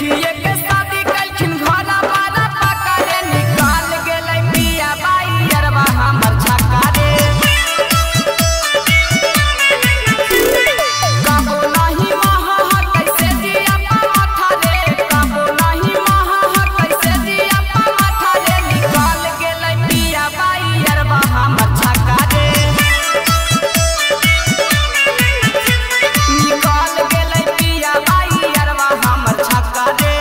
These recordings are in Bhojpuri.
देखिए के शादी कलखिन घोड़ा बारा पकड़े निकाल गेलै पिया बाई अरबा हमर छक्का रे काबो नहीं महा कैसे दिया माथा रे काबो नहीं महा कैसे दिया माथा रे निकाल गेलै पिया बाई अरबा हमर छक्का रे निकाल गेलै पिया बाई अरबा हमर छक्का रे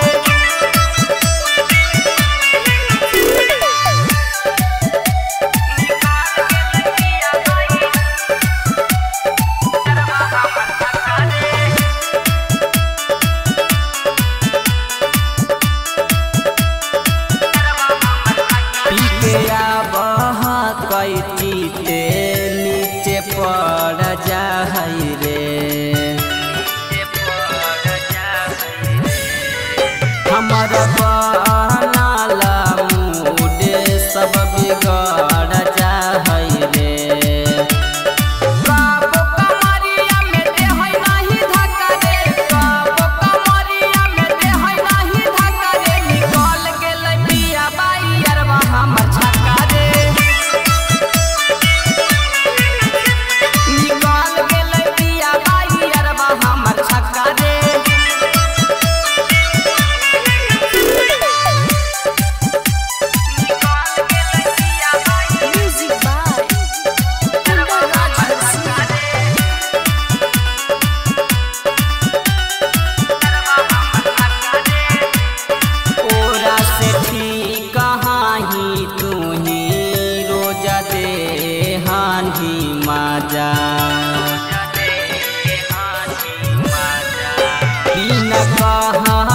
कैचीते नीचे पड़ जाहै रे हमर बनाला मूड सब बिगड़ जाहै रे काबो कमरिया में देहै नहीं धक्का रे काबो कमरिया में देहै नहीं धक्का रे निकल गेलै पिया बाई अरबा हमर छक्का रे निकाल गेलै पिया बाई अरबा हमर छक्का रे ओरा से ठीक कहाँ ही तू ही रोजा दे हानि माजा बिना कहा